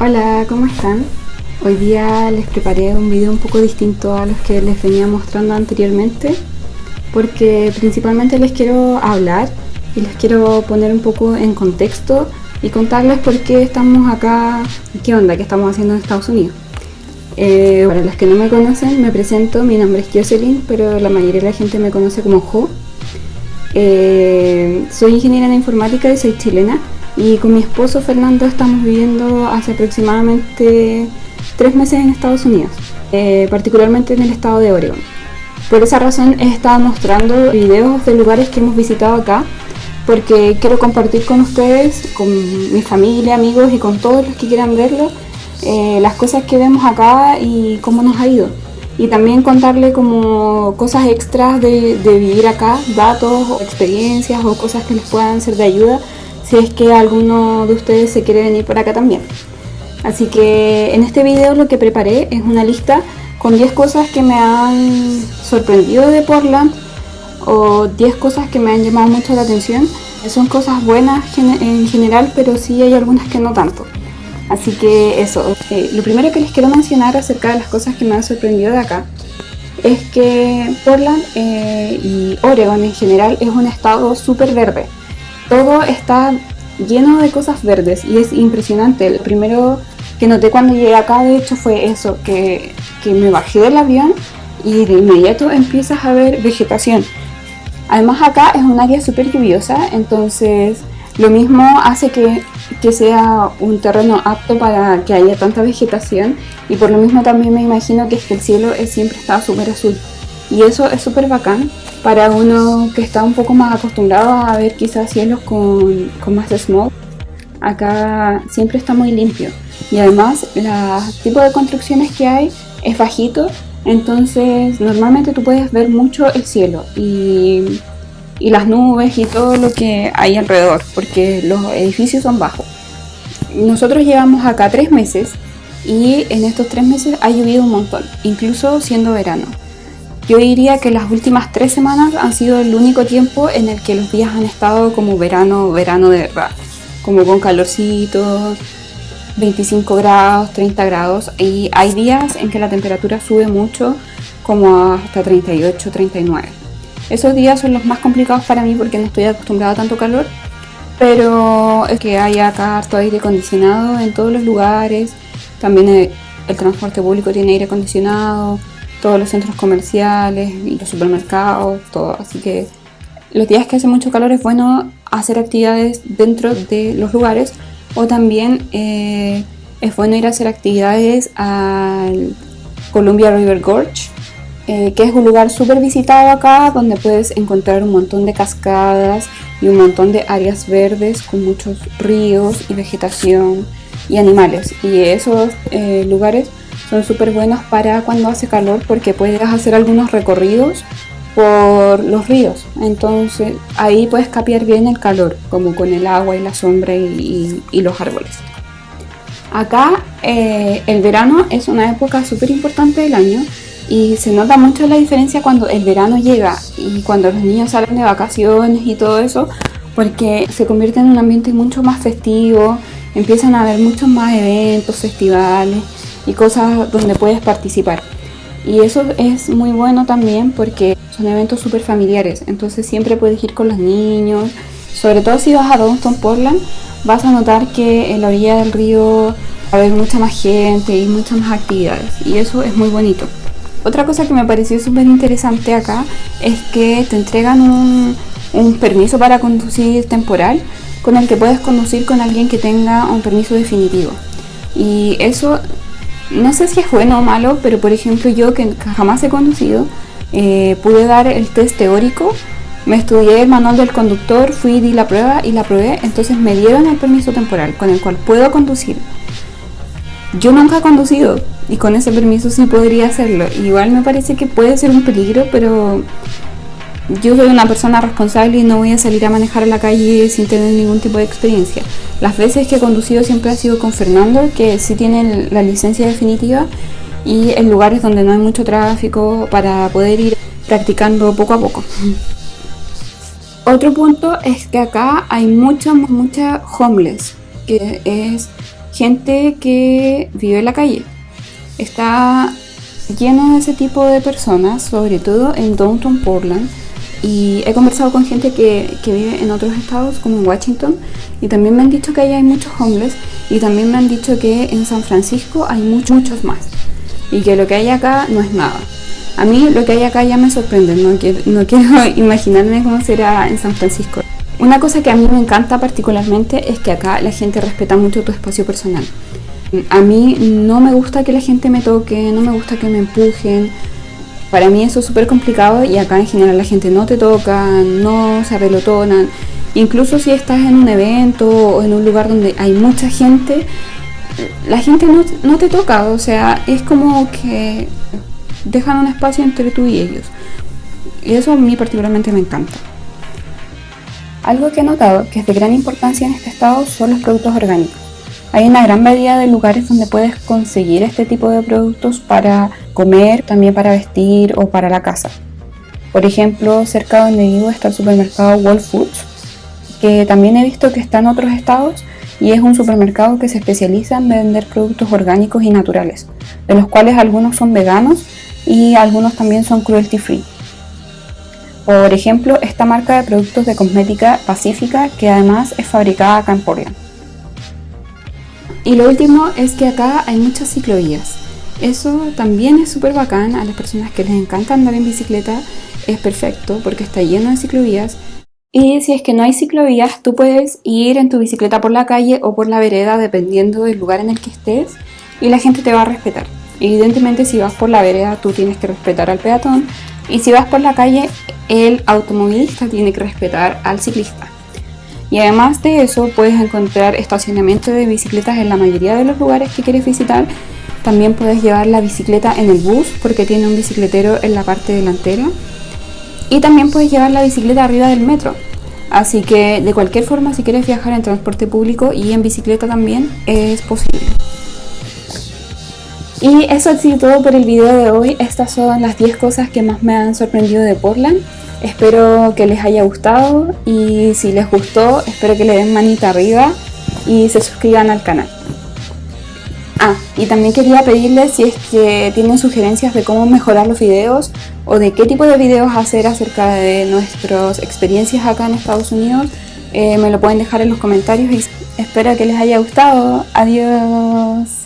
Hola, ¿cómo están? Hoy día les preparé un video un poco distinto a los que les venía mostrando anteriormente, porque principalmente les quiero hablar y les quiero poner un poco en contexto y contarles por qué estamos acá, qué onda, qué estamos haciendo en Estados Unidos. Para los que no me conocen, me presento, mi nombre es Jocelyn, pero la mayoría de la gente me conoce como Jo. Soy ingeniera en informática y soy chilena, y con mi esposo Fernando estamos viviendo hace aproximadamente 3 meses en Estados Unidos, particularmente en el estado de Oregon. Por esa razón he estado mostrando videos de lugares que hemos visitado acá, porque quiero compartir con ustedes, con mi familia, amigos y con todos los que quieran verlo, las cosas que vemos acá y cómo nos ha ido. Y también contarle como cosas extras de vivir acá, datos o experiencias o cosas que les puedan ser de ayuda si es que alguno de ustedes se quiere venir por acá también. Así que en este video lo que preparé es una lista con 10 cosas que me han sorprendido de Portland, o 10 cosas que me han llamado mucho la atención. Son cosas buenas en general, pero sí hay algunas que no tanto. Así que eso, lo primero que les quiero mencionar acerca de las cosas que me han sorprendido de acá es que Portland y Oregon en general es un estado súper verde. Todo está lleno de cosas verdes y es impresionante. El primero que noté cuando llegué acá, de hecho, fue eso, que me bajé del avión y de inmediato empiezas a ver vegetación. Además acá es un área súper lluviosa, entonces lo mismo hace que sea un terreno apto para que haya tanta vegetación, y por lo mismo también me imagino que es que el cielo siempre está súper azul, y eso es súper bacán para uno que está un poco más acostumbrado a ver quizás cielos con más smog. Acá siempre está muy limpio, y además el tipo de construcciones que hay es bajito, entonces normalmente tú puedes ver mucho el cielo y las nubes y todo lo que hay alrededor, porque los edificios son bajos. Nosotros llevamos acá 3 meses y en estos 3 meses ha llovido un montón, incluso siendo verano. Yo diría que las últimas 3 semanas han sido el único tiempo en el que los días han estado como verano de verdad, como con calorcito, 25 grados, 30 grados, y hay días en que la temperatura sube mucho, como hasta 38, 39. Esos días son los más complicados para mí porque no estoy acostumbrada a tanto calor, pero es que hay acá harto aire acondicionado en todos los lugares. También el transporte público tiene aire acondicionado, todos los centros comerciales y los supermercados, todo. Así que los días que hace mucho calor es bueno hacer actividades dentro de los lugares, o también es bueno ir a hacer actividades al Columbia River Gorge, que es un lugar súper visitado acá, donde puedes encontrar un montón de cascadas y un montón de áreas verdes con muchos ríos y vegetación y animales. Y esos lugares son súper buenos para cuando hace calor, porque puedes hacer algunos recorridos por los ríos. Entonces ahí puedes capear bien el calor, como con el agua y la sombra y los árboles. Acá el verano es una época súper importante del año, y se nota mucho la diferencia cuando el verano llega y cuando los niños salen de vacaciones y todo eso, porque se convierte en un ambiente mucho más festivo, empiezan a haber muchos más eventos, festivales y cosas donde puedes participar. Y eso es muy bueno también porque son eventos súper familiares, entonces siempre puedes ir con los niños. Sobre todo si vas a Downtown Portland, vas a notar que en la orilla del río va a haber mucha más gente y muchas más actividades, y eso es muy bonito. Otra cosa que me pareció súper interesante acá es que te entregan un permiso para conducir temporal, con el que puedes conducir con alguien que tenga un permiso definitivo. Y eso no sé si es bueno o malo, pero por ejemplo yo, que jamás he conducido, pude dar el test teórico, me estudié el manual del conductor, fui, di la prueba y la probé, entonces me dieron el permiso temporal con el cual puedo conducir. Yo nunca he conducido y con ese permiso sí podría hacerlo. Igual me parece que puede ser un peligro, pero yo soy una persona responsable y no voy a salir a manejar a la calle sin tener ningún tipo de experiencia. Las veces que he conducido siempre ha sido con Fernando, que sí tiene la licencia definitiva, y en lugares donde no hay mucho tráfico, para poder ir practicando poco a poco. Otro punto es que acá hay mucha homeless, que es gente que vive en la calle. Está lleno de ese tipo de personas, sobre todo en Downtown Portland. Y he conversado con gente que vive en otros estados, como en Washington, y también me han dicho que allá hay muchos homeless, y también me han dicho que en San Francisco hay muchos más, y que lo que hay acá no es nada. A mí lo que hay acá ya me sorprende, no quiero imaginarme cómo será en San Francisco. Una cosa que a mí me encanta particularmente es que acá la gente respeta mucho tu espacio personal. A mí no me gusta que la gente me toque, no me gusta que me empujen. Para mí eso es súper complicado, y acá en general la gente no te toca, no se apelotonan. Incluso si estás en un evento o en un lugar donde hay mucha gente, la gente no te toca, o sea, es como que dejan un espacio entre tú y ellos. Y eso a mí particularmente me encanta. Algo que he notado que es de gran importancia en este estado son los productos orgánicos. Hay una gran variedad de lugares donde puedes conseguir este tipo de productos para comer, también para vestir o para la casa. Por ejemplo, cerca donde vivo está el supermercado Whole Foods, que también he visto que está en otros estados, y es un supermercado que se especializa en vender productos orgánicos y naturales, de los cuales algunos son veganos y algunos también son cruelty free. Por ejemplo, esta marca de productos de cosmética Pacífica, que además es fabricada acá en Portland. Y lo último es que acá hay muchas ciclovías. Eso también es súper bacán. A las personas que les encanta andar en bicicleta es perfecto porque está lleno de ciclovías. Y si es que no hay ciclovías, tú puedes ir en tu bicicleta por la calle o por la vereda, dependiendo del lugar en el que estés, y la gente te va a respetar. Evidentemente, si vas por la vereda, tú tienes que respetar al peatón, y si vas por la calle, el automovilista tiene que respetar al ciclista. Y además de eso, puedes encontrar estacionamiento de bicicletas en la mayoría de los lugares que quieres visitar. También puedes llevar la bicicleta en el bus porque tiene un bicicletero en la parte delantera. Y también puedes llevar la bicicleta arriba del metro. Así que de cualquier forma, si quieres viajar en transporte público y en bicicleta también, es posible. Y eso ha sido todo por el video de hoy. Estas son las 10 cosas que más me han sorprendido de Portland. Espero que les haya gustado, y si les gustó, espero que le den manita arriba y se suscriban al canal. Y también quería pedirles, si es que tienen sugerencias de cómo mejorar los videos o de qué tipo de videos hacer acerca de nuestras experiencias acá en Estados Unidos, me lo pueden dejar en los comentarios, y espero que les haya gustado. Adiós.